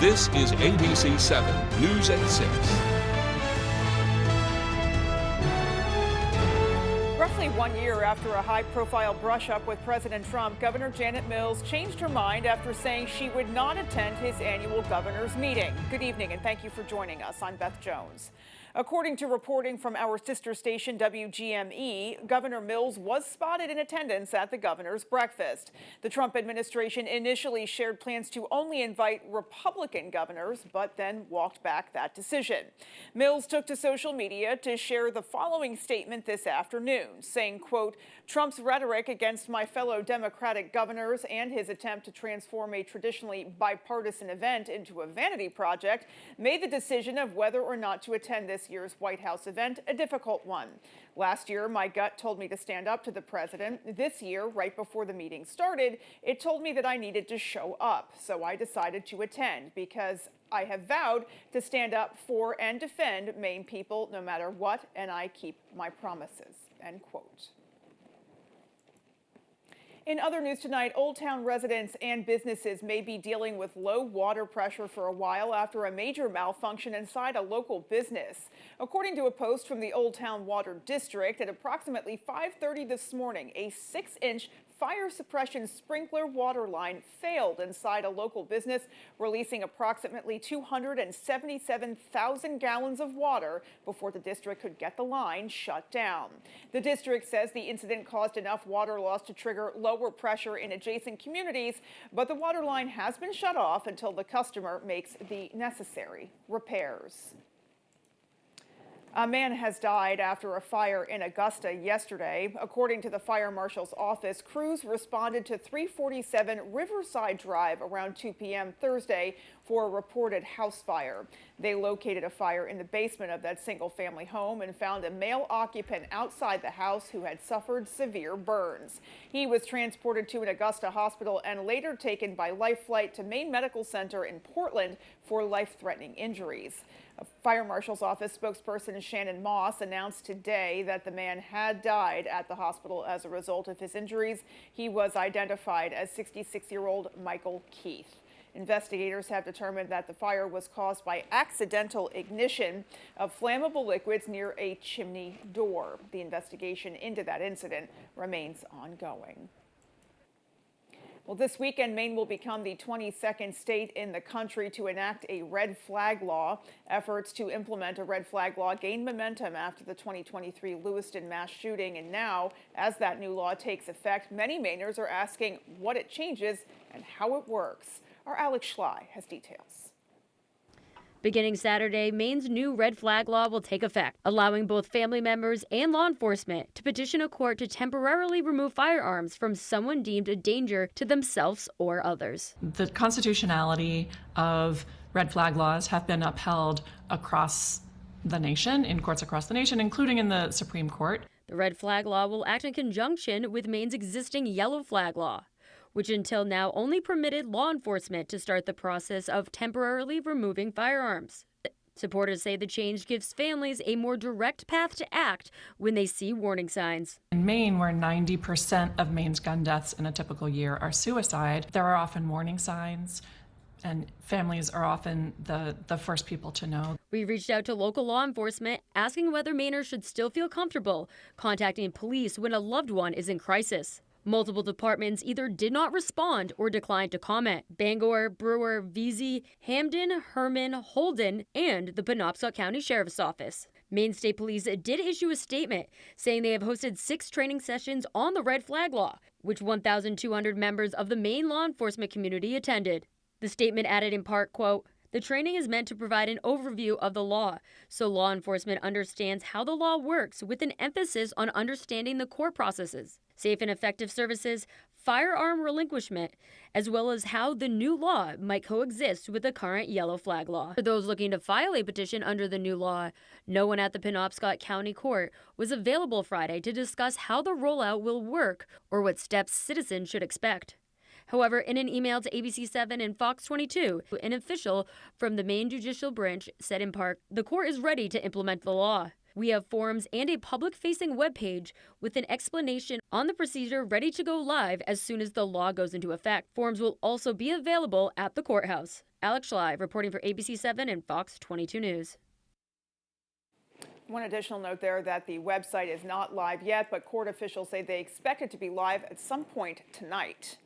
This is ABC 7 News at 6. Roughly 1 year after a high-profile brush-up with President Trump, Governor Janet Mills changed her mind after saying she would not attend his annual governor's meeting. Good evening, and thank you for joining us. I'm Beth Jones. According to reporting from our sister station WGME, Governor Mills was spotted in attendance at the governor's breakfast. The Trump administration initially shared plans to only invite Republican governors, but then walked back that decision. Mills took to social media to share the following statement this afternoon, saying, quote, "Trump's rhetoric against my fellow Democratic governors and his attempt to transform a traditionally bipartisan event into a vanity project made the decision of whether or not to attend this year's White House event a difficult one. Last year, my gut told me to stand up to the president. This year, right before the meeting started, it told me that I needed to show up. So I decided to attend because I have vowed to stand up for and defend Maine people no matter what, and I keep my promises," end quote. In other news tonight, Old Town residents and businesses may be dealing with low water pressure for a while after a major malfunction inside a local business. According to a post from the Old Town Water District, at approximately 5:30 this morning, a 6-inch fire suppression sprinkler water line failed inside a local business, releasing approximately 277,000 gallons of water before the district could get the line shut down. The district says the incident caused enough water loss to trigger lower pressure in adjacent communities, but the water line has been shut off until the customer makes the necessary repairs. A man has died after a fire in Augusta yesterday. According to the fire marshal's office, crews responded to 347 Riverside Drive around 2 p.m. Thursday for a reported house fire. They located a fire in the basement of that single-family home and found a male occupant outside the house who had suffered severe burns. He was transported to an Augusta hospital and later taken by life flight to Maine Medical Center in Portland for life-threatening injuries. A fire marshal's office spokesperson Shannon Moss announced today that the man had died at the hospital as a result of his injuries. He was identified as 66-year-old Michael Keith. Investigators have determined that the fire was caused by accidental ignition of flammable liquids near a chimney door. The investigation into that incident remains ongoing. Well, this weekend, Maine will become the 22nd state in the country to enact a red flag law. Efforts to implement a red flag law gained momentum after the 2023 Lewiston mass shooting. And now, as that new law takes effect, many Mainers are asking what it changes and how it works. Our Alex Schley has details. Beginning Saturday, Maine's new red flag law will take effect, allowing both family members and law enforcement to petition a court to temporarily remove firearms from someone deemed a danger to themselves or others. The constitutionality of red flag laws have been upheld across the nation, in courts across the nation, including in the Supreme Court. The red flag law will act in conjunction with Maine's existing yellow flag law, which until now only permitted law enforcement to start the process of temporarily removing firearms. Supporters say the change gives families a more direct path to act when they see warning signs. In Maine, where 90% of Maine's gun deaths in a typical year are suicide, there are often warning signs, and families are often the first people to know. We reached out to local law enforcement, asking whether Mainers should still feel comfortable contacting police when a loved one is in crisis. Multiple departments either did not respond or declined to comment. Bangor, Brewer, Vesey, Hamden, Herman, Holden, and the Penobscot County Sheriff's Office. Maine State Police did issue a statement saying they have hosted 6 training sessions on the red flag law, which 1,200 members of the Maine law enforcement community attended. The statement added in part, quote, "The training is meant to provide an overview of the law, so law enforcement understands how the law works with an emphasis on understanding the core processes, safe and effective services, firearm relinquishment, as well as how the new law might coexist with the current yellow flag law." For those looking to file a petition under the new law, no one at the Penobscot County Court was available Friday to discuss how the rollout will work or what steps citizens should expect. However, in an email to ABC 7 and Fox 22, an official from the Maine Judicial Branch said in part, the court is ready to implement the law. We have forms and a public-facing webpage with an explanation on the procedure ready to go live as soon as the law goes into effect. Forms will also be available at the courthouse. Alex Schley reporting for ABC 7 and Fox 22 News. One additional note there that the website is not live yet, but court officials say they expect it to be live at some point tonight.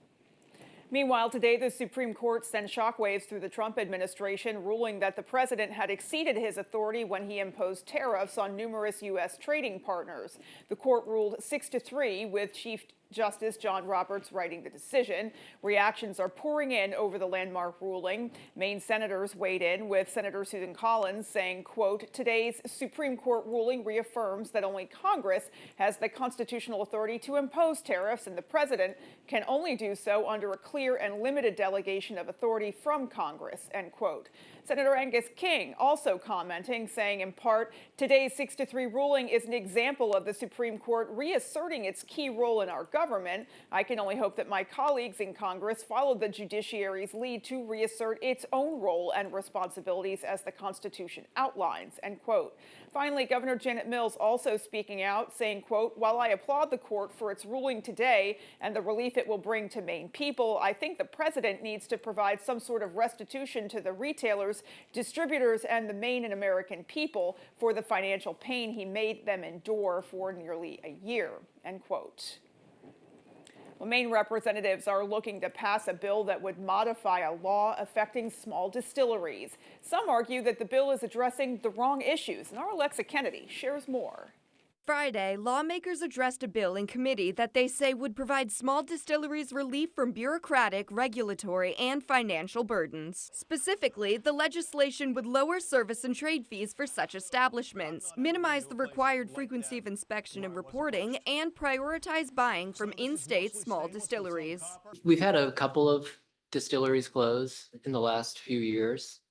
Meanwhile, today the Supreme Court sent shockwaves through the Trump administration, ruling that the president had exceeded his authority when he imposed tariffs on numerous U.S. trading partners. The court ruled 6-3, with Chief Justice John Roberts writing the decision. Reactions are pouring in over the landmark ruling. Maine senators weighed in, with Senator Susan Collins saying, quote, "Today's Supreme Court ruling reaffirms that only Congress has the constitutional authority to impose tariffs, and the president can only do so under a clear and limited delegation of authority from Congress," end quote. Senator Angus King also commenting, saying in part, "Today's 6-3 ruling is an example of the Supreme Court reasserting its key role in our government. I can only hope that my colleagues in Congress follow the judiciary's lead to reassert its own role and responsibilities as the Constitution outlines," end quote. Finally, Governor Janet Mills also speaking out, saying, quote, "While I applaud the court for its ruling today and the relief it will bring to Maine people, I think the president needs to provide some sort of restitution to the retailers, distributors, and the Maine and American people for the financial pain he made them endure for nearly a year," end quote. Well, Maine representatives are looking to pass a bill that would modify a law affecting small distilleries. Some argue that the bill is addressing the wrong issues, and our Alexa Kennedy shares more. Friday, lawmakers addressed a bill in committee that they say would provide small distilleries relief from bureaucratic, regulatory, and financial burdens. Specifically, the legislation would lower service and trade fees for such establishments, minimize the required frequency of inspection and reporting, and prioritize buying from in-state small distilleries. We've had a couple of distilleries close in the last few years.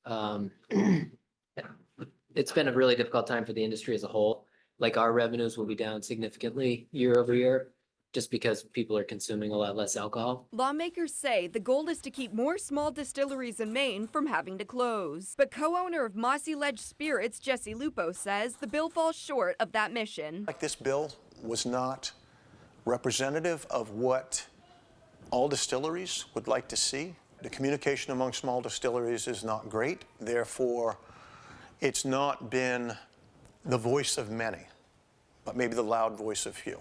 It's been a really difficult time for the industry as a whole. Like, our revenues will be down significantly year over year, just because people are consuming a lot less alcohol. Lawmakers say the goal is to keep more small distilleries in Maine from having to close. But co-owner of Mossy Ledge Spirits, Jesse Lupo, says the bill falls short of that mission. This bill was not representative of what all distilleries would like to see. The communication among small distilleries is not great. Therefore, it's not been the voice of many, but maybe the loud voice of few.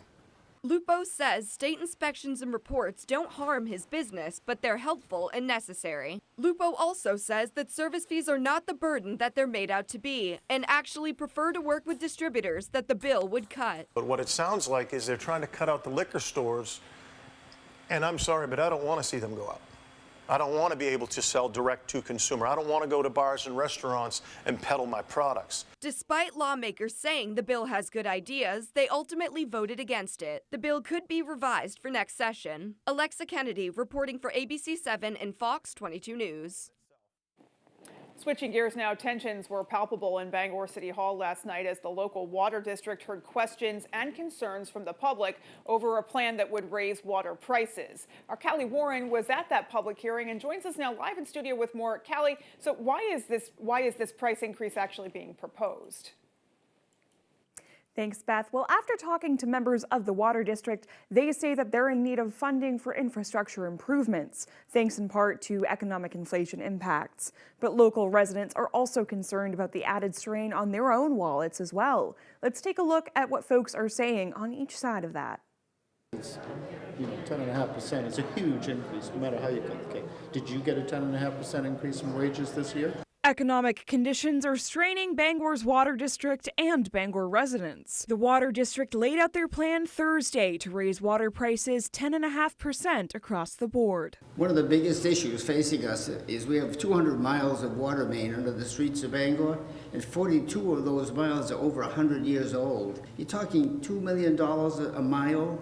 Lupo says state inspections and reports don't harm his business, but they're helpful and necessary. Lupo also says that service fees are not the burden that they're made out to be, and actually prefer to work with distributors that the bill would cut. But what it sounds like is they're trying to cut out the liquor stores, and I'm sorry, but I don't want to see them go out. I don't want to be able to sell direct to consumer. I don't want to go to bars and restaurants and peddle my products. Despite lawmakers saying the bill has good ideas, they ultimately voted against it. The bill could be revised for next session. Alexa Kennedy reporting for ABC 7 and Fox 22 News. Switching gears now, tensions were palpable in Bangor City Hall last night as the local water district heard questions and concerns from the public over a plan that would raise water prices. Our Callie Warren was at that public hearing and joins us now live in studio with more. Callie, so why is this price increase actually being proposed? Thanks, Beth. Well, after talking to members of the Water District, they say that they're in need of funding for infrastructure improvements, thanks in part to economic inflation impacts. But local residents are also concerned about the added strain on their own wallets as well. Let's take a look at what folks are saying on each side of that. 10.5% is a huge increase, no matter how you cut the cake. Did you get a 10.5% increase in wages this year? Economic conditions are straining Bangor's Water District and Bangor residents. The Water District laid out their plan Thursday to raise water prices 10.5% across the board. One of the biggest issues facing us is we have 200 miles of water main under the streets of Bangor, and 42 of those miles are over 100 years old. You're talking $2 million a mile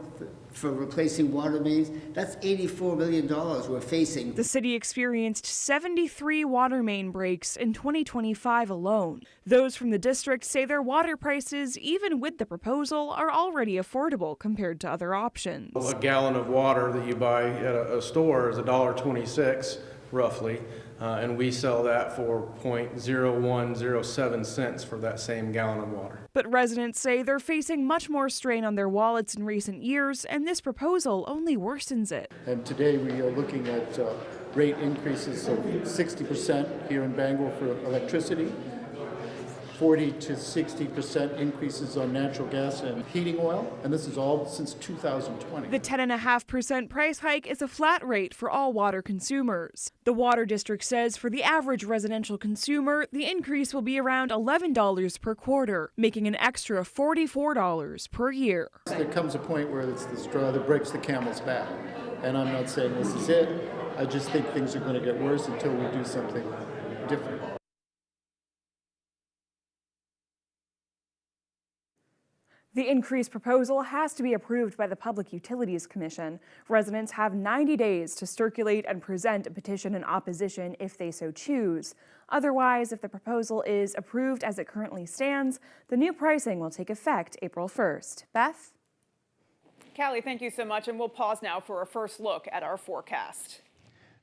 for replacing water mains. That's $84 million we're facing. The city experienced 73 water main breaks in 2025 alone. Those from the district say their water prices, even with the proposal, are already affordable compared to other options. A gallon of water that you buy at a store is $1.26 roughly. and we sell that for 0.0107 cents for that same gallon of water. But residents say they're facing much more strain on their wallets in recent years, and this proposal only worsens it. And today we are looking at rate increases of 60% here in Bangor for electricity, 40 to 60% increases on natural gas and heating oil, and this is all since 2020. The 10.5% price hike is a flat rate for all water consumers. The Water District says for the average residential consumer, the increase will be around $11 per quarter, making an extra $44 per year. There comes a point where it's the straw that breaks the camel's back, and I'm not saying this is it. I just think things are going to get worse until we do something different. The increased proposal has to be approved by the Public Utilities Commission. Residents have 90 days to circulate and present a petition in opposition if they so choose. Otherwise, if the proposal is approved as it currently stands, the new pricing will take effect April 1st. Beth? Callie, thank you so much, and we'll pause now for a first look at our forecast.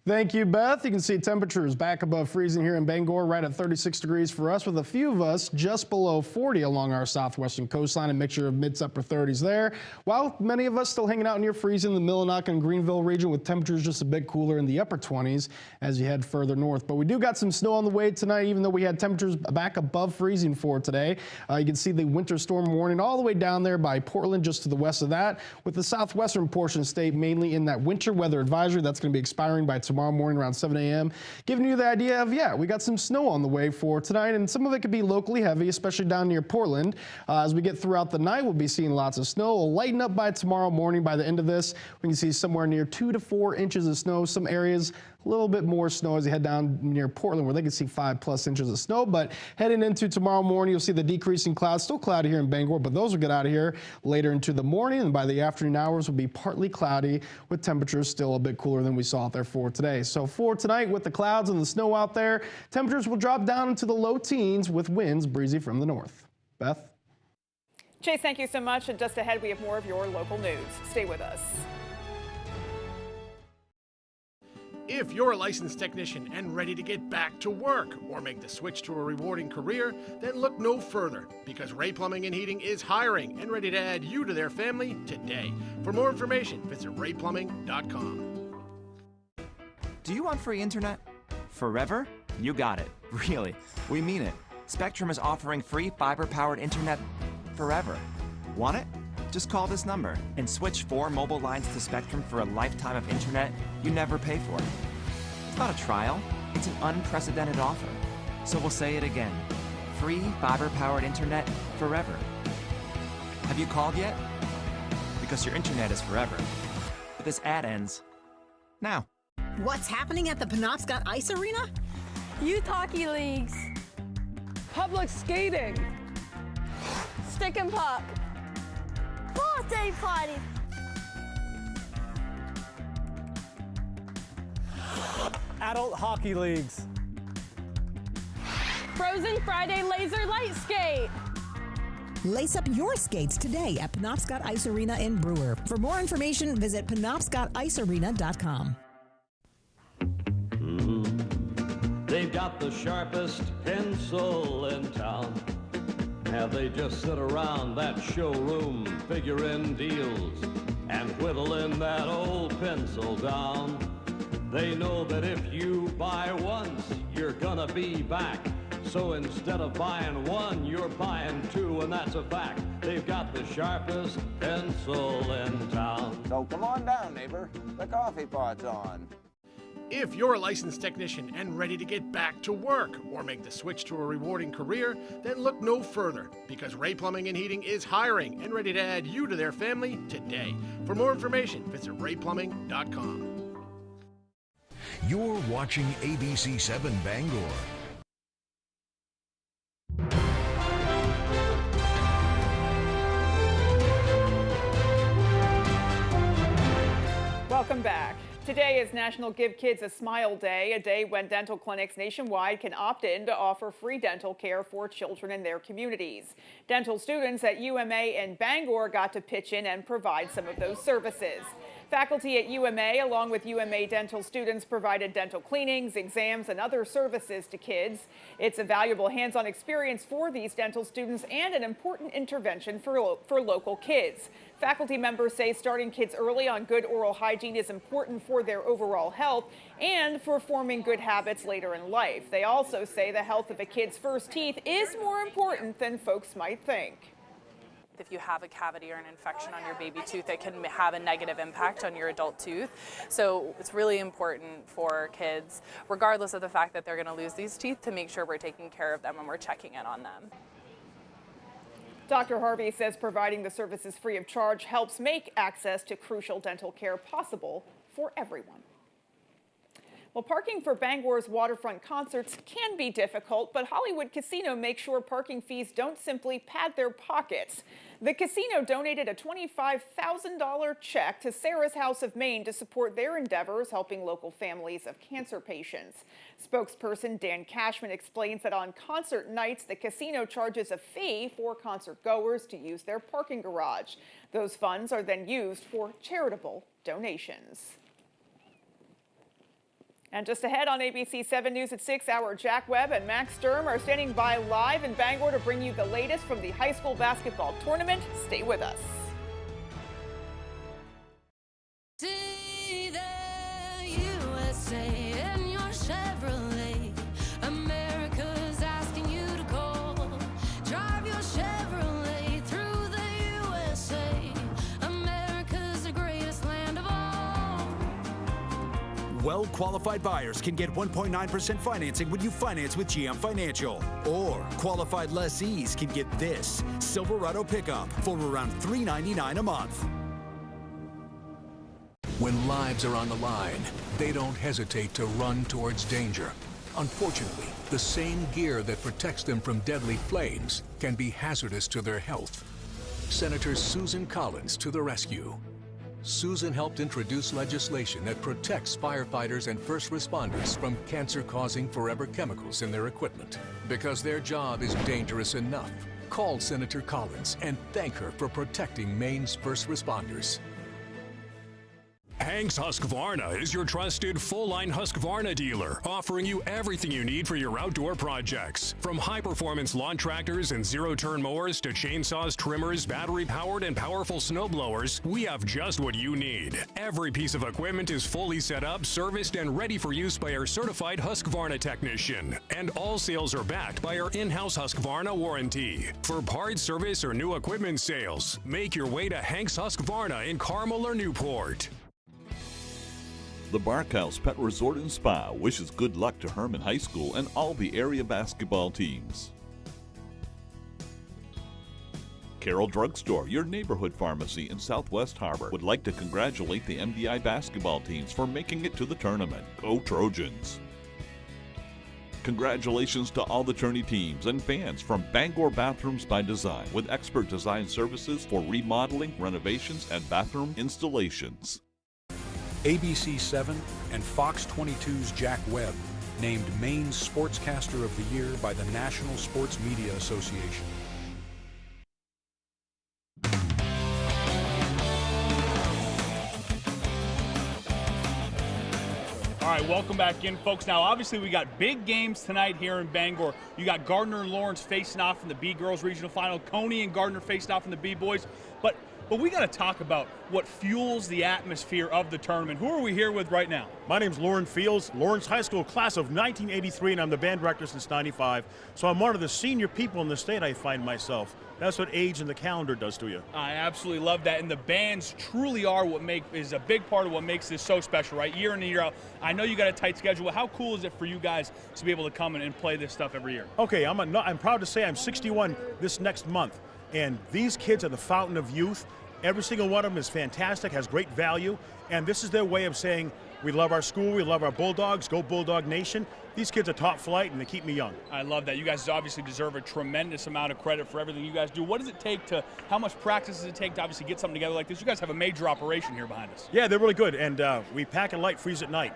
Thank you, Beth. You can see temperatures back above freezing here in Bangor, right at 36 degrees for us, with a few of us just below 40 along our southwestern coastline, a mixture of mid to upper 30s there, while many of us still hanging out near freezing in the Millinock and Greenville region, with temperatures just a bit cooler in the upper 20s as you head further north. But we do got some snow on the way tonight, even though we had temperatures back above freezing for today. You can see the winter storm warning all the way down there by Portland, just to the west of that, with the southwestern portion of the state mainly in that winter weather advisory that's going to be expiring by tomorrow morning around 7 a.m. Giving you the idea of, yeah, we got some snow on the way for tonight, and some of it could be locally heavy, especially down near Portland. As we get throughout the night, we'll be seeing lots of snow. It'll lighten up by tomorrow morning. By the end of this, we can see somewhere near 2 to 4 inches of snow. Some areas a little bit more snow as you head down near Portland, where they can see 5+ inches of snow. But heading into tomorrow morning, you'll see the decreasing clouds. Still cloudy here in Bangor, but those will get out of here later into the morning, and by the afternoon hours will be partly cloudy, with temperatures still a bit cooler than we saw out there for today. So for tonight, with the clouds and the snow out there, temperatures will drop down into the low teens with winds breezy from the north. Beth? Chase, thank you so much. And just ahead, we have more of your local news. Stay with us. If you're a licensed technician and ready to get back to work or make the switch to a rewarding career, then look no further, because Ray Plumbing and Heating is hiring and ready to add you to their family today. For more information, visit rayplumbing.com. Do you want free internet? Forever? You got it. Really. We mean it. Spectrum is offering free fiber-powered internet forever. Want it? Just call this number and switch 4 mobile lines to Spectrum for a lifetime of internet you never pay for. It's not a trial, it's an unprecedented offer. So we'll say it again. Free fiber-powered internet forever. Have you called yet? Because your internet is forever. But this ad ends now. What's happening at the Penobscot Ice Arena? Youth hockey leagues. Public skating. Stick and puck. Birthday party. Adult hockey leagues. Frozen Friday laser light skate. Lace up your skates today at Penobscot Ice Arena in Brewer. For more information, visit penobscoticearena.com. They've got the sharpest pencil in town. Have they just sit around that showroom figuring deals and whittling that old pencil down? They know that if you buy once, you're gonna be back. So instead of buying one, you're buying two, and that's a fact. They've got the sharpest pencil in town. So come on down, neighbor. The coffee pot's on. If you're a licensed technician and ready to get back to work or make the switch to a rewarding career, then look no further, because Ray Plumbing and Heating is hiring and ready to add you to their family today. For more information, visit rayplumbing.com. You're watching ABC 7 Bangor. Welcome back. Today is National Give Kids a Smile Day, a day when dental clinics nationwide can opt in to offer free dental care for children in their communities. Dental students at UMA and Bangor got to pitch in and provide some of those services. Faculty at UMA, along with UMA dental students, provided dental cleanings, exams, and other services to kids. It's a valuable hands-on experience for these dental students and an important intervention for local kids. Faculty members say starting kids early on good oral hygiene is important for their overall health and for forming good habits later in life. They also say the health of a kid's first teeth is more important than folks might think. If you have a cavity or an infection on your baby tooth, it can have a negative impact on your adult tooth. So it's really important for kids, regardless of the fact that they're going to lose these teeth, to make sure we're taking care of them and we're checking in on them. Dr. Harvey says providing the services free of charge helps make access to crucial dental care possible for everyone. Well, parking for Bangor's waterfront concerts can be difficult, but Hollywood Casino makes sure parking fees don't simply pad their pockets. The casino donated a $25,000 check to Sarah's House of Maine to support their endeavors helping local families of cancer patients. Spokesperson Dan Cashman explains that on concert nights, the casino charges a fee for concert goers to use their parking garage. Those funds are then used for charitable donations. And just ahead on ABC 7 News at 6, our Jack Webb and Max Sturm are standing by live in Bangor to bring you the latest from the high school basketball tournament. Stay with us. See the USA in your Chevrolet. America's asking you to call. Drive your Chevrolet through the USA. America's the greatest land of all. Well-qualified buyers can get 1.9% financing when you finance with GM Financial. Or qualified lessees can get this Silverado pickup for around $399 a month. When lives are on the line, they don't hesitate to run towards danger. Unfortunately, the same gear that protects them from deadly flames can be hazardous to their health. Senator Susan Collins to the rescue. Susan helped introduce legislation that protects firefighters and first responders from cancer-causing forever chemicals in their equipment. Because their job is dangerous enough, call Senator Collins and thank her for protecting Maine's first responders. Hank's Husqvarna is your trusted full-line Husqvarna dealer, offering you everything you need for your outdoor projects. From high-performance lawn tractors and zero-turn mowers to chainsaws, trimmers, battery-powered and powerful snowblowers, we have just what you need. Every piece of equipment is fully set up, serviced, and ready for use by our certified Husqvarna technician. And all sales are backed by our in-house Husqvarna warranty. For parts, service, or new equipment sales, make your way to Hank's Husqvarna in Carmel or Newport. The Barkhouse Pet Resort and Spa wishes good luck to Herman High School and all the area basketball teams. Carroll Drugstore, your neighborhood pharmacy in Southwest Harbor, would like to congratulate the MDI basketball teams for making it to the tournament. Go Trojans! Congratulations to all the tourney teams and fans from Bangor Bathrooms by Design, with expert design services for remodeling, renovations, and bathroom installations. ABC 7 and Fox 22's Jack Webb named Maine's Sportscaster of the Year by the National Sports Media Association. All right, welcome back in, folks. Now, obviously, we got big games tonight here in Bangor. You got Gardner and Lawrence facing off in the B-Girls Regional Final. Coney and Gardner facing off in the B-Boys. But we got to talk about what fuels the atmosphere of the tournament. Who are we here with right now? My name's Lauren Fields, Lawrence High School class of 1983, and I'm the band director since '95. So I'm one of the senior people in the state, I find myself. That's what age and the calendar does to you. I absolutely love that, and the bands truly are is a big part of what makes this so special, right? Year in and year out. I know you got a tight schedule. How cool is it for you guys to be able to come in and play this stuff every year? Okay, I'm proud to say I'm 61 this next month, and these kids are the fountain of youth. Every single one of them is fantastic, has great value, and this is their way of saying, we love our school, we love our Bulldogs, go Bulldog Nation. These kids are top flight, and they keep me young. I love that. You guys obviously deserve a tremendous amount of credit for everything you guys do. What does it take how much practice does it take to obviously get something together like this? You guys have a major operation here behind us. Yeah, they're really good, and we pack at light, freeze at night,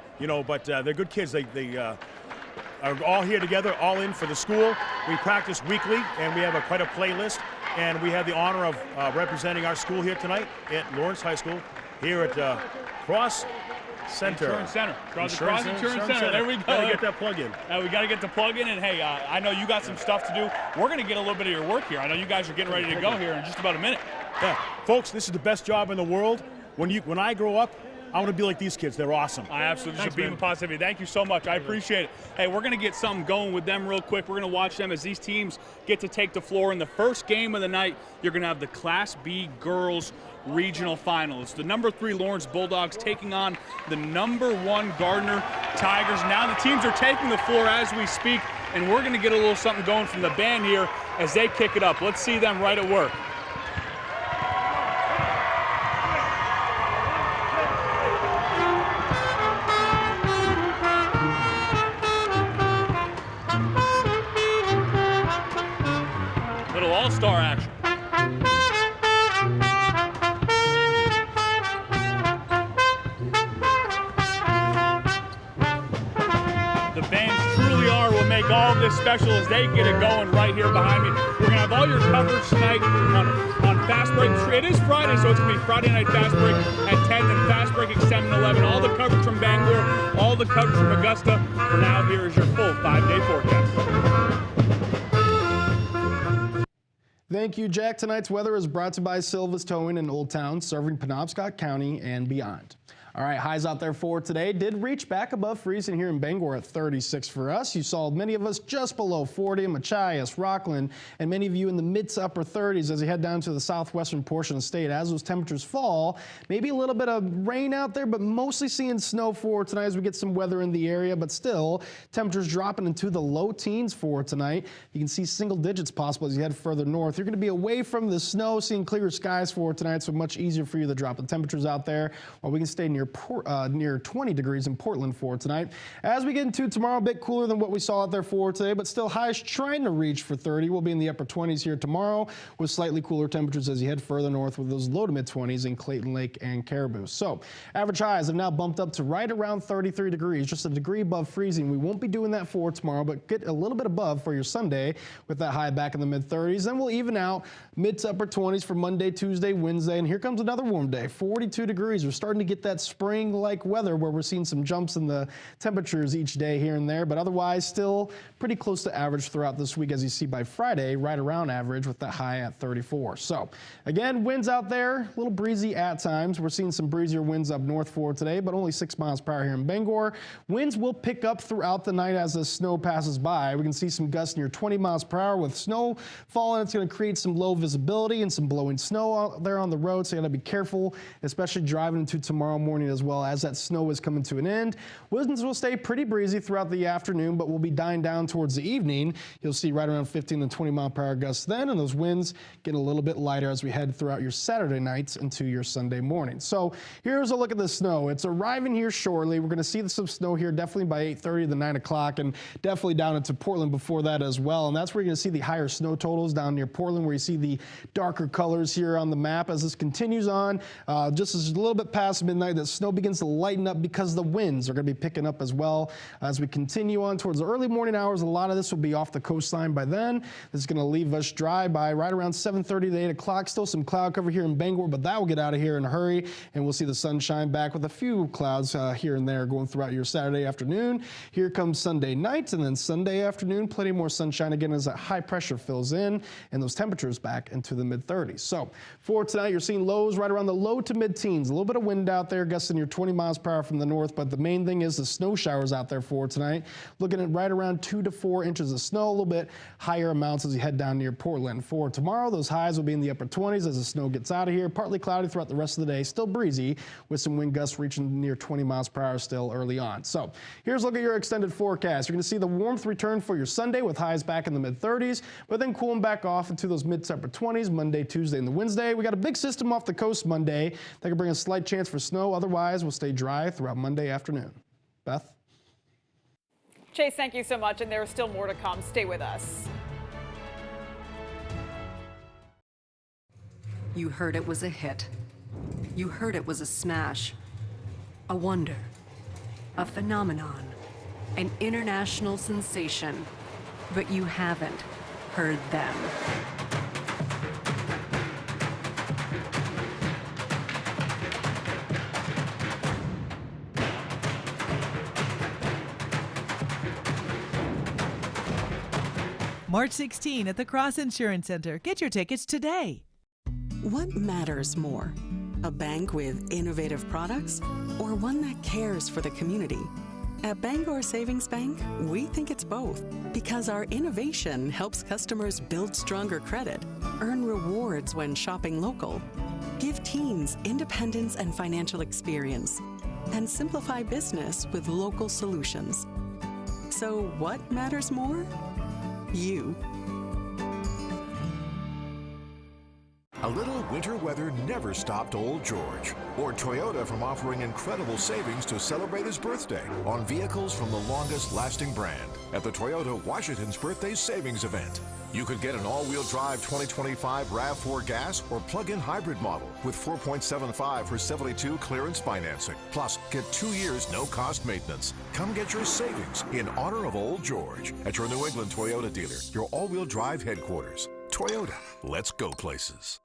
but they're good kids. They are all here together, all in for the school. We practice weekly, and we have quite a playlist. And we have the honor of representing our school here tonight at Lawrence High School. here at Cross Center. Insurance Center. Cross Insurance Center. There we go. Gotta get that plug in. We got to get the plug in. And hey, I know you got some stuff to do. We're going to get a little bit of your work here. I know you guys are getting ready to go here in just about a minute. Yeah, folks, this is the best job in the world. When I grow up, I want to be like these kids. They're awesome. I absolutely should beam of positivity. Thank you so much. I appreciate it. Hey, we're going to get something going with them real quick. We're going to watch them as these teams get to take the floor. In the first game of the night, you're going to have the Class B girls regional final. It's the number 3 Lawrence Bulldogs taking on the number 1 Gardner Tigers. Now the teams are taking the floor as we speak, and we're going to get a little something going from the band here as they kick it up. Let's see them right at work. Little all-star action. The bands truly are what make all of this special as they get it going right here behind me. We're going to have all your coverage tonight on Fast Break. It is Friday, so it's going to be Friday Night Fast Break at 10 and Fast Break extending 11. All the coverage from Bangor, all the coverage from Augusta. For now, here is your full 5-day forecast. Thank you, Jack. Tonight's weather is brought to you by Silva's Towing in Old Town, serving Penobscot County and beyond. All right, highs out there for today did reach back above freezing here in Bangor at 36 for us. You saw many of us just below 40, Machias, Rockland, and many of you in the mid to upper 30s as you head down to the southwestern portion of the state. As those temperatures fall, maybe a little bit of rain out there, but mostly seeing snow for tonight as we get some weather in the area, but still temperatures dropping into the low teens for tonight. You can see single digits possible as you head further north. You're going to be away from the snow, seeing clearer skies for tonight, so much easier for you to drop the temperatures out there, while we can stay near 20 degrees in Portland for tonight. As we get into tomorrow, a bit cooler than what we saw out there for today, but still highs trying to reach for 30. We'll be in the upper 20s here tomorrow with slightly cooler temperatures as you head further north with those low to mid 20s in Clayton Lake and Caribou. So average highs have now bumped up to right around 33 degrees, just a degree above freezing. We won't be doing that for tomorrow, but get a little bit above for your Sunday with that high back in the mid 30s. Then we'll even out mid to upper 20s for Monday, Tuesday, Wednesday, and here comes another warm day, 42 degrees. We're starting to get that spring-like weather where we're seeing some jumps in the temperatures each day here and there, but otherwise still pretty close to average throughout this week, as you see by Friday, right around average with that high at 34. So again, winds out there, a little breezy at times. We're seeing some breezier winds up north for today, but only 6 miles per hour here in Bangor. Winds will pick up throughout the night as the snow passes by. We can see some gusts near 20 miles per hour with snow falling. It's going to create some low visibility and some blowing snow out there on the road, so you got to be careful, especially driving into tomorrow morning as well, as that snow is coming to an end. Winds will stay pretty breezy throughout the afternoon, but will be dying down towards the evening. You'll see right around 15 to 20 mile per hour gusts then, and those winds get a little bit lighter as we head throughout your Saturday nights into your Sunday morning. So here's a look at the snow. It's arriving here shortly. We're going to see some snow here definitely by 8:30 to 9 o'clock, and definitely down into Portland before that as well. And that's where you're going to see the higher snow totals down near Portland, where you see the darker colors here on the map. As this continues on, just as a little bit past midnight, the snow begins to lighten up because the winds are going to be picking up as well. As we continue on towards the early morning hours, a lot of this will be off the coastline by then. This is going to leave us dry by right around 7:30 to 8 o'clock. Still some cloud cover here in Bangor, but that will get out of here in a hurry, and we'll see the sunshine back with a few clouds here and there going throughout your Saturday afternoon. Here comes Sunday night, and then Sunday afternoon, plenty more sunshine again as that high pressure fills in and those temperatures back into the mid-30s. So for tonight, you're seeing lows right around the low to mid-teens. A little bit of wind out there, gusting near 20 miles per hour from the north, but the main thing is the snow showers out there for tonight. Looking at right around 2 to 4 inches of snow, a little bit higher amounts as you head down near Portland. For tomorrow, those highs will be in the upper 20s as the snow gets out of here. Partly cloudy throughout the rest of the day, still breezy with some wind gusts reaching near 20 miles per hour still early on. So here's a look at your extended forecast. You're going to see the warmth return for your Sunday with highs back in the mid-30s, but then cooling back off into those mid to upper 20s Monday, Tuesday, and the Wednesday. We got a big system off the coast Monday that could bring a slight chance for snow. Otherwise, we'll stay dry throughout Monday afternoon. Beth? Chase, thank you so much, and there is still more to come. Stay with us. You heard it was a hit. You heard it was a smash. A wonder. A phenomenon. An international sensation. But you haven't heard them. March 16 at the Cross Insurance Center. Get your tickets today. What matters more? A bank with innovative products or one that cares for the community? At Bangor Savings Bank, we think it's both because our innovation helps customers build stronger credit, earn rewards when shopping local, give teens independence and financial experience, and simplify business with local solutions. So what matters more? You. A little winter weather never stopped Old George or Toyota from offering incredible savings to celebrate his birthday on vehicles from the longest lasting brand at the Toyota Washington's Birthday Savings Event. You could get an all-wheel drive 2025 RAV4 gas or plug-in hybrid model with 4.75 for 72 clearance financing. Plus, get 2 years no-cost maintenance. Come get your savings in honor of Old George at your New England Toyota dealer, your all-wheel drive headquarters. Toyota, let's go places.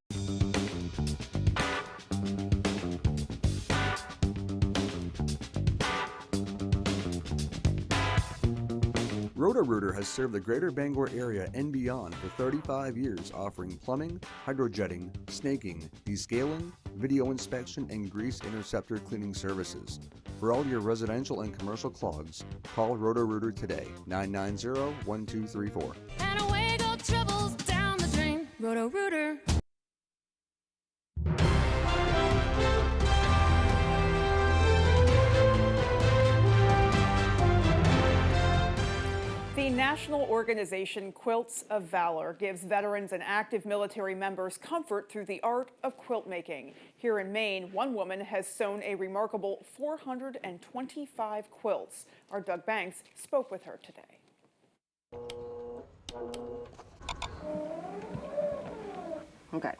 Roto-Rooter has served the greater Bangor area and beyond for 35 years, offering plumbing, hydrojetting, snaking, descaling, video inspection, and grease interceptor cleaning services. For all your residential and commercial clogs, call Roto-Rooter today, 990-1234. And away go troubles down the drain. Roto-Rooter. The national organization Quilts of Valor gives veterans and active military members comfort through the art of quilt making. Here in Maine, one woman has sewn a remarkable 425 quilts. Our Doug Banks spoke with her today. Okay.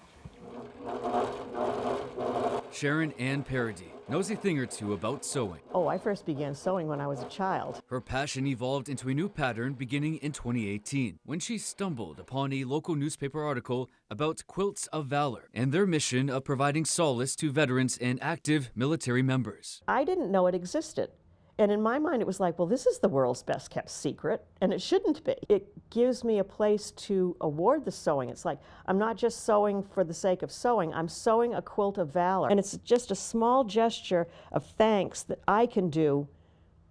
Sharon Ann Parody knows a thing or two about sewing. Oh, I first began sewing when I was a child. Her passion evolved into a new pattern beginning in 2018 when she stumbled upon a local newspaper article about Quilts of Valor and their mission of providing solace to veterans and active military members. I didn't know it existed. And in my mind, it was like, well, this is the world's best kept secret, and it shouldn't be. It gives me a place to award the sewing. It's like, I'm not just sewing for the sake of sewing, I'm sewing a quilt of valor. And it's just a small gesture of thanks that I can do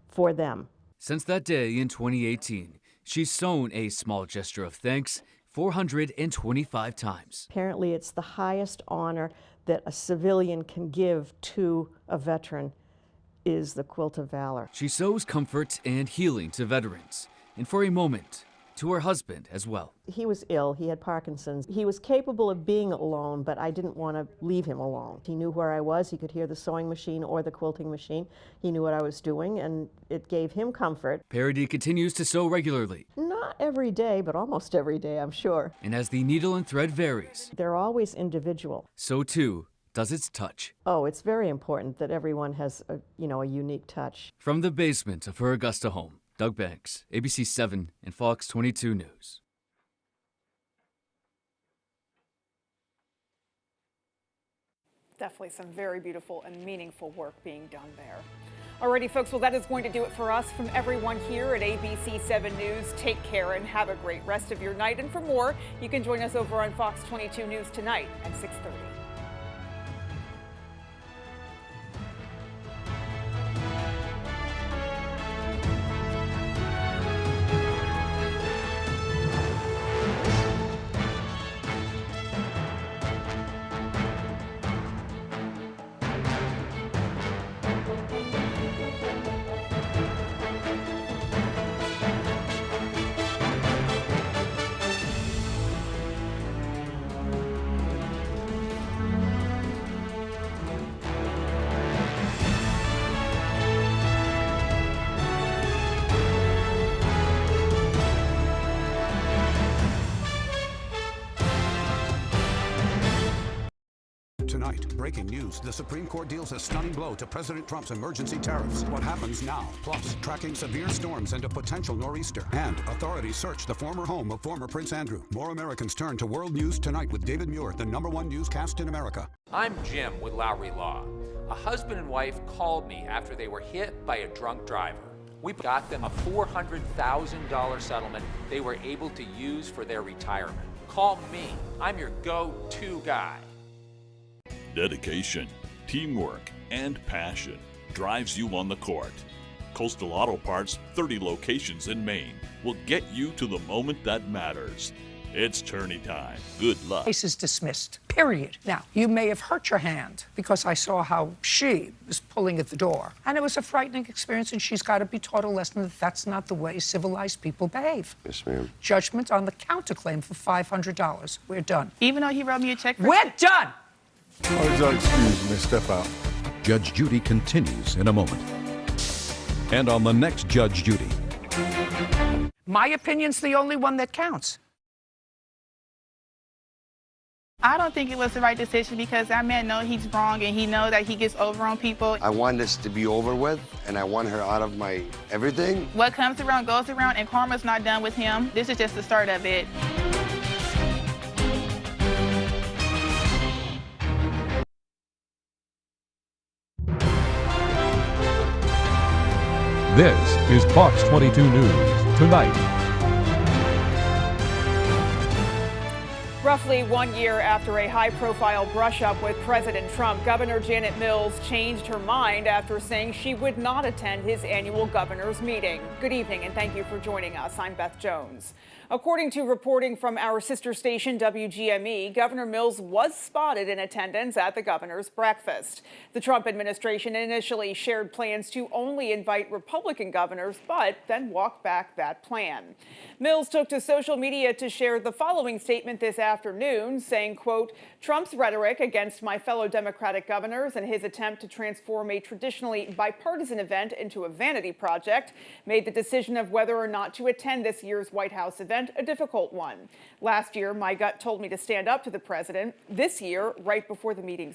for them. Since that day in 2018, she's sewn a small gesture of thanks 425 times. Apparently, it's the highest honor that a civilian can give to a veteran is the Quilt of Valor. She sews comfort and healing to veterans, and for a moment, to her husband as well. He was ill, he had Parkinson's. He was capable of being alone, but I didn't want to leave him alone. He knew where I was, he could hear the sewing machine or the quilting machine. He knew what I was doing, and it gave him comfort. Parody continues to sew regularly. Not every day, but almost every day, I'm sure. And as the needle and thread varies, they're always individual. So too does its touch. Oh, it's very important that everyone has a unique touch. From the basement of her Augusta home, Doug Banks, ABC 7 and Fox 22 News. Definitely some very beautiful and meaningful work being done there. Alrighty, folks, well, that is going to do it for us. From everyone here at ABC 7 News, take care and have a great rest of your night. And for more, you can join us over on Fox 22 News tonight at 6:30. Tonight, breaking news. The Supreme Court deals a stunning blow to President Trump's emergency tariffs. What happens now? Plus, tracking severe storms and a potential nor'easter. And authorities search the former home of former Prince Andrew. More Americans turn to World News Tonight with David Muir, the #1 newscast in America. I'm Jim with Lowry Law. A husband and wife called me after they were hit by a drunk driver. We got them a $400,000 settlement they were able to use for their retirement. Call me. I'm your go-to guy. Dedication, teamwork, and passion drives you on the court. Coastal Auto Parts, 30 locations in Maine, will get you to the moment that matters. It's tourney time. Good luck. Case is dismissed, period. Now, you may have hurt your hand because I saw how she was pulling at the door. And it was a frightening experience, and she's got to be taught a lesson that that's not the way civilized people behave. Yes, ma'am. Judgment on the counterclaim for $500. We're done. Even though he wrote me a check for... We're done! Oh, excuse me, step out. Judge Judy continues in a moment. And on the next Judge Judy. My opinion's the only one that counts. I don't think it was the right decision because that man knows he's wrong and he knows that he gets over on people. I want this to be over with, and I want her out of my everything. What comes around goes around, and karma's not done with him. This is just the start of it. This is Fox 22 News Tonight. Roughly 1 year after a high-profile brush-up with President Trump, Governor Janet Mills changed her mind after saying she would not attend his annual governor's meeting. Good evening, and thank you for joining us. I'm Beth Jones. According to reporting from our sister station, WGME, Governor Mills was spotted in attendance at the governor's breakfast. The Trump administration initially shared plans to only invite Republican governors, but then walked back that plan. Mills took to social media to share the following statement this afternoon, saying, quote, Trump's rhetoric against my fellow Democratic governors and his attempt to transform a traditionally bipartisan event into a vanity project made the decision of whether or not to attend this year's White House event a difficult one. Last year, my gut told me to stand up to the president. This year, right before the meeting